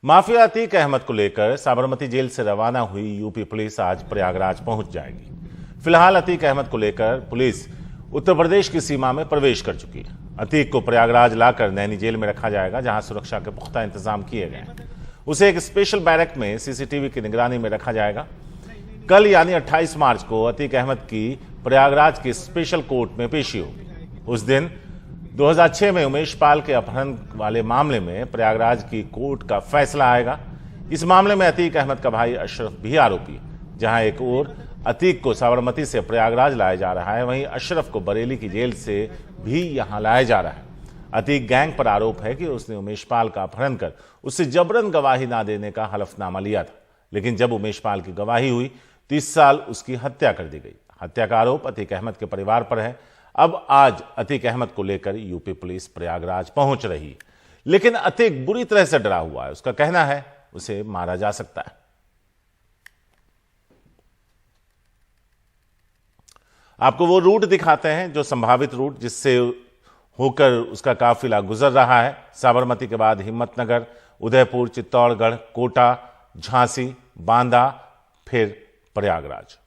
Mafia Atiq Ahmad को लेकर Sabarmati jail से रवाना हुई यूपी पुलिस आज प्रयागराज पहुंच जाएगी। फिलहाल अतीक अहमद को लेकर पुलिस उत्तर प्रदेश की सीमा में प्रवेश कर चुकी है। अतीक को प्रयागराज लाकर नैनी जेल में रखा जाएगा, जहां सुरक्षा के पुख्ता इंतजाम किए गए हैं। उसे एक स्पेशल बैरक में सीसीटीवी की निगरानी में रखा जाएगा। कल यानी 28 मार्च को अतीक अहमद की प्रयागराज के स्पेशल कोर्ट में पेशी होगी। उस दिन 2006 में उमेश पाल के अपहरण वाले मामले में प्रयागराज की कोर्ट का फैसला आएगा। इस मामले में अतीक अहमद का भाई अशरफ भी आरोपी है। जहां एक ओर अतीक को साबरमती से प्रयागराज लाया जा रहा है, वहीं अशरफ को बरेली की जेल से भी यहां लाया जा रहा है। अतीक गैंग पर आरोप है कि उसने उमेश पाल का अपहरण कर उससे जबरन गवाही ना देने का हलफनामा लिया था, लेकिन जब उमेश पाल की गवाही हुई तो इस साल उसकी हत्या कर दी गई। हत्या का आरोप अतीक अहमद के परिवार पर है। अब आज अतीक अहमद को लेकर यूपी पुलिस प्रयागराज पहुंच रही है, लेकिन अतीक बुरी तरह से डरा हुआ है। उसका कहना है उसे मारा जा सकता है। आपको वो रूट दिखाते हैं जो संभावित रूट जिससे होकर उसका काफिला गुजर रहा है। साबरमती के बाद हिम्मतनगर, उदयपुर, चित्तौड़गढ़, कोटा, झांसी, बांदा, फिर प्रयागराज।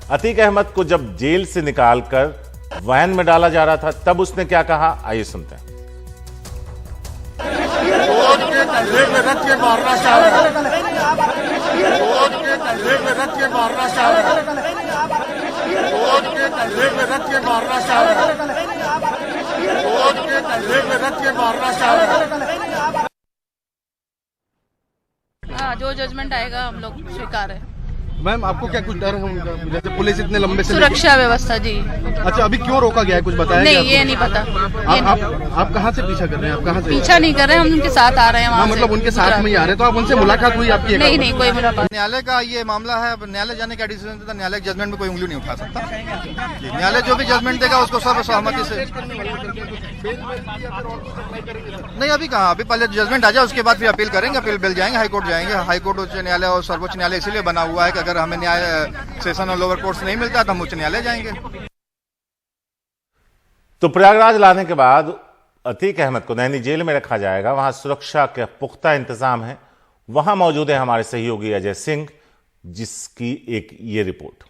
अतीक अहमद को जब जेल से निकालकर वैन में डाला जा रहा था तब उसने क्या कहा, आइए सुनते हैं। रोड के कंधे पे रख के मारना चाह रहा है, रोड के कंधे पे रख के मारना चाह रहा है, रोड के कंधे पे रख के मारना चाह रहा है, रोड के कंधे पे रख के मारना चाह रहा है। जो जजमेंट आएगा हम लोग स्वीकार है। मैम आपको क्या कुछ डर है उनका, जैसे पुलिस इतने लंबे से सुरक्षा व्यवस्था जी। अच्छा, अभी क्यों रोका गया है, कुछ बताया? नहीं, ये नहीं पता। आप कहाँ से पीछा कर रहे हैं? आप कहाँ से? पीछा नहीं कर रहे हैं, हम उनके साथ आ रहे हैं। वहाँ मतलब उनके साथ में ही आ रहे हैं, तो आप उनसे मुलाकात हुई आपकी? नहीं, कोई मुलाकात। न्यायालय का ये मामला है, अब न्यायालय जाने का डिसीजन देता, न्यायालय के जजमेंट में कोई उंगली नहीं उठा सकता। न्यायालय जो भी जजमेंट देगा उसको सर्वसहमति से। नहीं, अभी कहाँ, अभी पहले जजमेंट आ जाए उसके बाद फिर अपील करेंगे, अपील बिल जाएंगे, हाईकोर्ट जाएंगे। हाईकोर्ट उच्च न्यायालय और सर्वोच्च न्यायालय इसीलिए बना हुआ है कि अगर हमें न्याय सेशन और लोअर कोर्ट नहीं मिलता तो हम उच्च न्यायालय जाएंगे। तो प्रयागराज लाने के बाद अतीक अहमद को नैनी जेल में रखा जाएगा। वहां सुरक्षा के पुख्ता इंतजाम है। वहां मौजूद है हमारे सहयोगी अजय सिंह, जिसकी एक ये रिपोर्ट।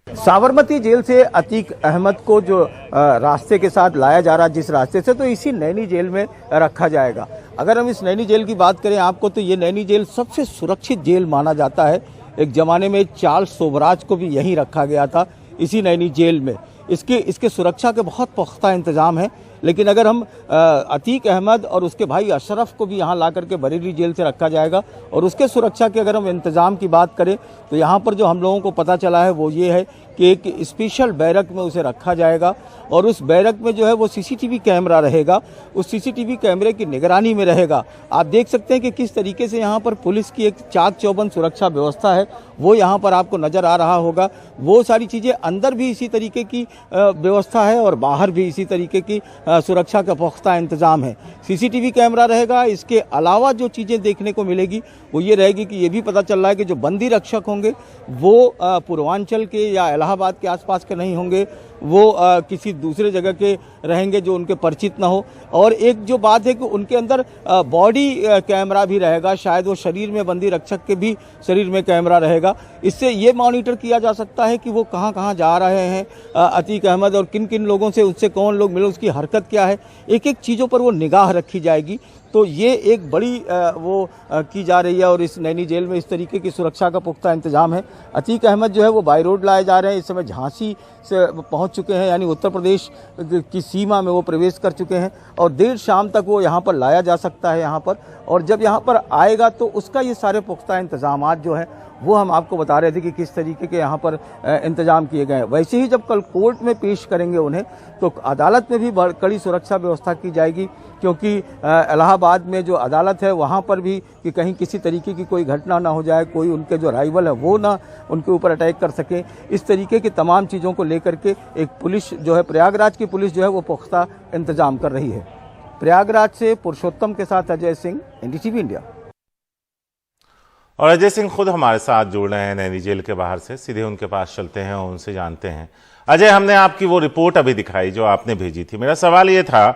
साबरमती जेल से अतीक अहमद को जो रास्ते के साथ लाया जा रहा है, जिस रास्ते से, तो इसी नैनी जेल में रखा जाएगा। अगर हम इस नैनी जेल की बात करें आपको, तो ये नैनी जेल सबसे सुरक्षित जेल माना जाता है। एक जमाने में चार्ल्स सोबराज को भी यहीं रखा गया था, इसी नैनी जेल में। इसके सुरक्षा के बहुत पुख्ता इंतजाम है। लेकिन अगर हम अतीक अहमद और उसके भाई अशरफ को भी यहाँ ला करके बरेली जेल से रखा जाएगा, और उसके सुरक्षा के अगर हम इंतजाम की बात करें तो यहाँ पर जो हम लोगों को पता चला है वो ये है कि एक स्पेशल बैरक में उसे रखा जाएगा, और उस बैरक में जो है वो सीसीटीवी कैमरा रहेगा। उस सीसीटीवी कैमरे की निगरानी में रहेगा। आप देख सकते हैं कि किस तरीके से यहाँ पर पुलिस की एक चाक चौबंद सुरक्षा व्यवस्था है, वो यहाँ पर आपको नजर आ रहा होगा। वो सारी चीजें अंदर भी इसी तरीके की व्यवस्था है और बाहर भी इसी तरीके की सुरक्षा का पुख्ता इंतजाम है। सीसीटीवी कैमरा रहेगा। इसके अलावा जो चीजें देखने को मिलेगी वो ये रहेगी कि ये भी पता चल रहा है कि जो बंदी रक्षक होंगे वो पूर्वांचल के या इलाहाबाद के आसपास के नहीं होंगे, वो किसी दूसरे जगह के रहेंगे जो उनके परिचित ना हो। और एक जो बात है कि उनके अंदर बॉडी कैमरा भी रहेगा। शायद वो शरीर में, बंदी रक्षक के भी शरीर में कैमरा रहेगा। इससे ये मॉनिटर किया जा सकता है कि वो कहाँ कहाँ जा रहे हैं अतीक अहमद, और किन किन लोगों से, उससे कौन लोग मिले, उसकी हरकत क्या है, एक एक चीज़ों पर वो निगाह रखी जाएगी। तो ये एक बड़ी की जा रही है, और इस नैनी जेल में इस तरीके की सुरक्षा का पुख्ता इंतजाम है। अतीक अहमद जो है वो बाय रोड लाए जा रहे हैं। इस समय झांसी से पहुंच चुके हैं, यानी उत्तर प्रदेश की सीमा में वो प्रवेश कर चुके हैं, और देर शाम तक वो यहाँ पर लाया जा सकता है यहाँ पर। और जब यहाँ पर आएगा तो उसका ये सारे पुख्ता इंतजामात जो है वो हम आपको बता रहे थे कि किस तरीके के यहाँ पर इंतजाम किए गए हैं। वैसे ही जब कल कोर्ट में पेश करेंगे उन्हें, तो अदालत में भी कड़ी सुरक्षा व्यवस्था की जाएगी, क्योंकि इलाहाबाद में जो अदालत है वहाँ पर भी कि कहीं किसी तरीके की कोई घटना ना हो जाए, कोई उनके जो राइवल है वो ना उनके ऊपर अटैक कर सके। इस तरीके की तमाम चीज़ों को लेकर के एक पुलिस जो है, प्रयागराज की पुलिस जो है वो पुख्ता इंतजाम कर रही है। प्रयागराज से पुरुषोत्तम के साथ अजय सिंह, एनडीटीवी इंडिया। और अजय सिंह खुद हमारे साथ जुड़ रहे हैं नैनी जेल के बाहर से। सीधे उनके पास चलते हैं और उनसे जानते हैं। अजय, हमने आपकी वो रिपोर्ट अभी दिखाई जो आपने भेजी थी। मेरा सवाल ये था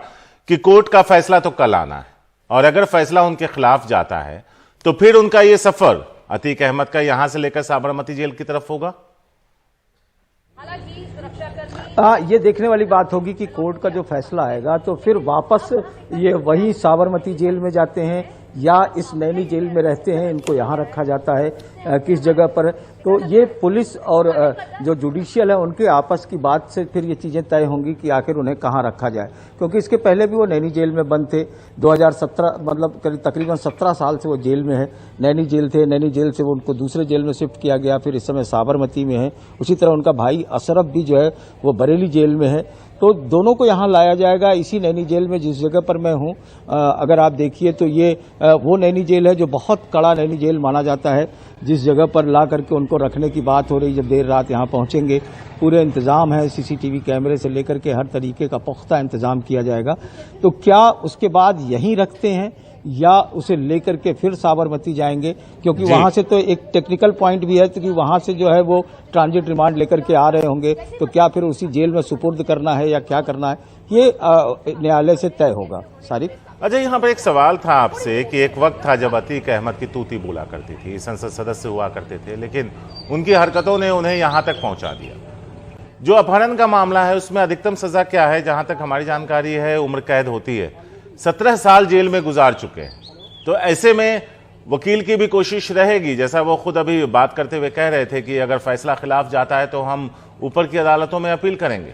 कि कोर्ट का फैसला तो कल आना है, और अगर फैसला उनके खिलाफ जाता है तो फिर उनका ये सफर अतीक अहमद का यहां से लेकर साबरमती जेल की तरफ होगा। ये देखने वाली बात होगी कि कोर्ट का जो फैसला आएगा तो फिर वापस ये वही साबरमती जेल में जाते हैं या इस नैनी जेल में रहते हैं, इनको यहाँ रखा जाता है किस जगह पर। तो ये पुलिस और जो जुडिशियल है उनके आपस की बात से फिर ये चीजें तय होंगी कि आखिर उन्हें कहाँ रखा जाए, क्योंकि इसके पहले भी वो नैनी जेल में बंद थे। 2017 मतलब तकरीबन 17 साल से वो जेल में है। नैनी जेल थे, नैनी जेल से वो उनको दूसरे जेल में शिफ्ट किया गया, फिर इस समय साबरमती में है। उसी तरह उनका भाई अशरफ भी जो है वो बरेली जेल में है। तो दोनों को यहाँ लाया जाएगा इसी नैनी जेल में जिस जगह पर मैं हूँ। अगर आप देखिए तो ये वो नैनी जेल है जो बहुत कड़ा नैनी जेल माना जाता है, जिस जगह पर ला करके उनको रखने की बात हो रही। जब देर रात यहाँ पहुंचेंगे, पूरे इंतजाम है, सीसीटीवी कैमरे से लेकर के हर तरीके का पुख्ता इंतजाम किया जाएगा। तो क्या उसके बाद यहीं रखते हैं या उसे लेकर के फिर साबरमती जाएंगे, क्योंकि वहां से तो एक टेक्निकल पॉइंट भी है कि वहां से जो है वो ट्रांजिट रिमांड लेकर के आ रहे होंगे, तो क्या फिर उसी जेल में सुपुर्द करना है या क्या करना है, ये न्यायालय से तय होगा। सारिक अजय, यहाँ पर एक सवाल था आपसे कि एक वक्त था जब अतीक अहमद की तूती बोला करती थी, संसद सदस्य हुआ करते थे, लेकिन उनकी हरकतों ने उन्हें यहां तक पहुंचा दिया। जो अपहरण का मामला है उसमें अधिकतम सजा क्या है? जहां तक हमारी जानकारी है उम्र कैद होती है। 17 साल जेल में गुजार चुके हैं, तो ऐसे में वकील की भी कोशिश रहेगी, जैसा वो खुद अभी बात करते हुए कह रहे थे कि अगर फैसला खिलाफ जाता है तो हम ऊपर की अदालतों में अपील करेंगे।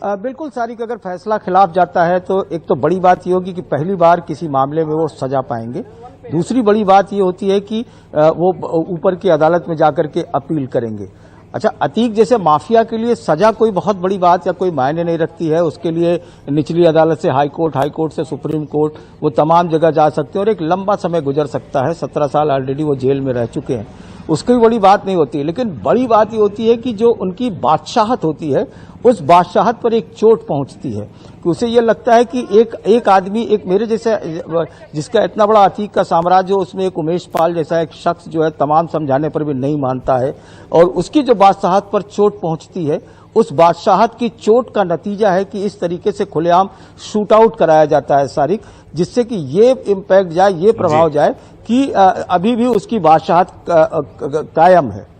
बिल्कुल सारिक, अगर फैसला खिलाफ जाता है तो एक तो बड़ी बात ये होगी कि पहली बार किसी मामले में वो सजा पाएंगे। दूसरी बड़ी बात ये होती है कि वो ऊपर की अदालत में जाकर के अपील करेंगे। अच्छा, अतीक जैसे माफिया के लिए सजा कोई बहुत बड़ी बात या कोई मायने नहीं रखती है। उसके लिए निचली अदालत से हाई कोर्ट से सुप्रीम कोर्ट, वो तमाम जगह जा सकते हैं और एक लंबा समय गुजर सकता है। 17 साल ऑलरेडी वो जेल में रह चुके हैं, उसकी बड़ी बात नहीं होती है। लेकिन बड़ी बात ये होती है कि जो उनकी बादशाहत होती है, उस बादशाहत पर एक चोट पहुंचती है कि उसे ये लगता है कि एक आदमी, एक मेरे जैसे जिसका इतना बड़ा अतीक का साम्राज्य हो, उसमें एक उमेश पाल जैसा एक शख्स जो है तमाम समझाने पर भी नहीं मानता है, और उसकी जो बादशाहत पर चोट पहुंचती है, उस बादशाहत की चोट का नतीजा है कि इस तरीके से खुलेआम शूट आउट कराया जाता है सारिक, जिससे कि ये इम्पैक्ट जाए, ये प्रभाव जाए कि अभी भी उसकी बादशाहत कायम है।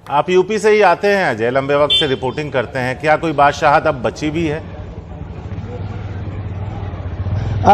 आप यूपी से ही आते हैं अजय, लंबे वक्त से रिपोर्टिंग करते हैं, क्या कोई बादशाहत अब बची भी है?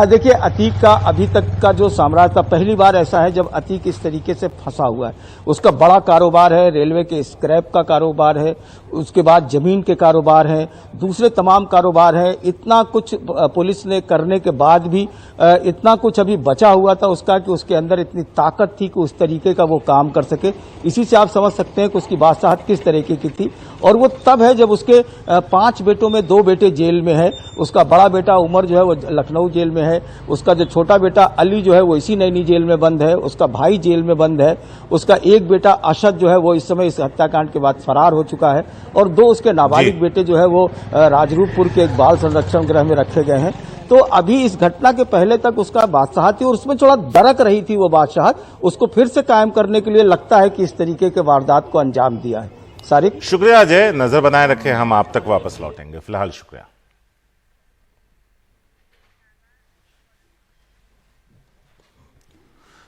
देखिए, अतीक का अभी तक का जो साम्राज्य था, पहली बार ऐसा है जब अतीक इस तरीके से फंसा हुआ है। उसका बड़ा कारोबार है, रेलवे के स्क्रैप का कारोबार है, उसके बाद जमीन के कारोबार है, दूसरे तमाम कारोबार है। इतना कुछ पुलिस ने करने के बाद भी इतना कुछ अभी बचा हुआ था उसका कि उसके अंदर इतनी ताकत थी कि उस तरीके का वो काम कर सके। इसी से आप समझ सकते हैं कि उसकी बादशाहत किस तरीके की थी। और वो तब है जब उसके 5 बेटों में 2 बेटे जेल में है। उसका बड़ा बेटा उमर जो है वो लखनऊ जेल में है, उसका जो छोटा बेटा अली जो है वो इसी नैनी जेल में बंद है, उसका भाई जेल में बंद है, उसका एक बेटा अशद जो है वो इस समय इस हत्याकांड के बाद फरार हो चुका है, और 2 उसके नाबालिग बेटे जो है वो राजरूपपुर के एक बाल संरक्षण गृह में रखे गए हैं। तो अभी इस घटना के पहले तक उसका बादशाहत थी और उसमें थोड़ा दरक रही थी वो बादशाहत, उसको फिर से कायम करने के लिए लगता है कि इस तरीके के वारदात को अंजाम दिया है। सारिक, शुक्रिया अजय, नजर बनाए रखें, हम आप तक वापस लौटेंगे। फिलहाल शुक्रिया।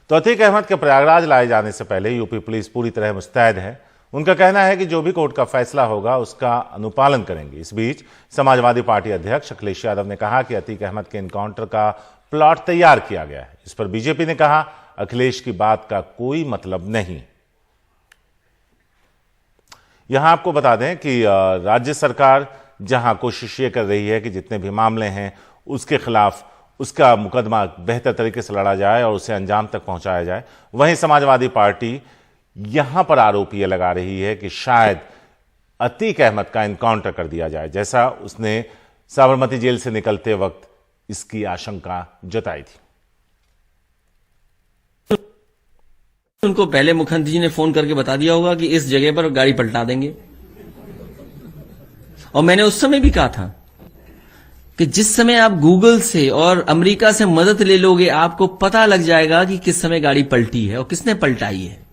तो अतीक अहमद के प्रयागराज लाए जाने से पहले यूपी पुलिस पूरी तरह मुस्तैद है। उनका कहना है कि जो भी कोर्ट का फैसला होगा उसका अनुपालन करेंगे। इस बीच समाजवादी पार्टी अध्यक्ष अखिलेश यादव ने कहा कि अतीक अहमद के एनकाउंटर का प्लॉट तैयार किया गया है। इस पर बीजेपी ने कहा अखिलेश की बात का कोई मतलब नहीं। यहां आपको बता दें कि राज्य सरकार जहां कोशिश ये कर रही है कि जितने भी मामले हैं उसके खिलाफ उसका मुकदमा बेहतर तरीके से लड़ा जाए और उसे अंजाम तक पहुंचाया जाए, वहीं समाजवादी पार्टी यहां पर आरोप यह लगा रही है कि शायद अतीक अहमद का एनकाउंटर कर दिया जाए, जैसा उसने साबरमती जेल से निकलते वक्त इसकी आशंका जताई थी। उनको पहले मुख्यमंत्री जी ने फोन करके बता दिया होगा कि इस जगह पर गाड़ी पलटा देंगे, और मैंने उस समय भी कहा था कि जिस समय आप गूगल से और अमेरिका से मदद ले लोगे आपको पता लग जाएगा कि किस समय गाड़ी पलटी है और किसने पलटाई है।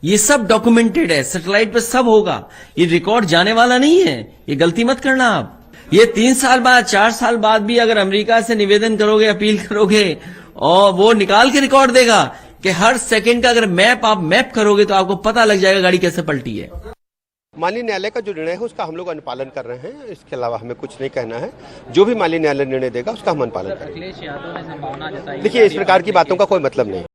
ये सब डॉक्यूमेंटेड है, सैटेलाइट पे सब होगा, ये रिकॉर्ड जाने वाला नहीं है, ये गलती मत करना आप। ये 3 साल बाद 4 साल बाद भी अगर अमेरिका से निवेदन करोगे, अपील करोगे और वो निकाल के रिकॉर्ड देगा कि हर सेकंड का अगर आप मैप करोगे तो आपको पता लग जाएगा गाड़ी कैसे पलटी है। माननीय न्यायालय का जो निर्णय है उसका हम लोग अनुपालन कर रहे हैं, इसके अलावा हमें कुछ नहीं कहना है। जो भी माननीय न्यायालय निर्णय देगा उसका हम अनुपालन करेंगे। देखिए, इस प्रकार की बातों का कोई मतलब नहीं।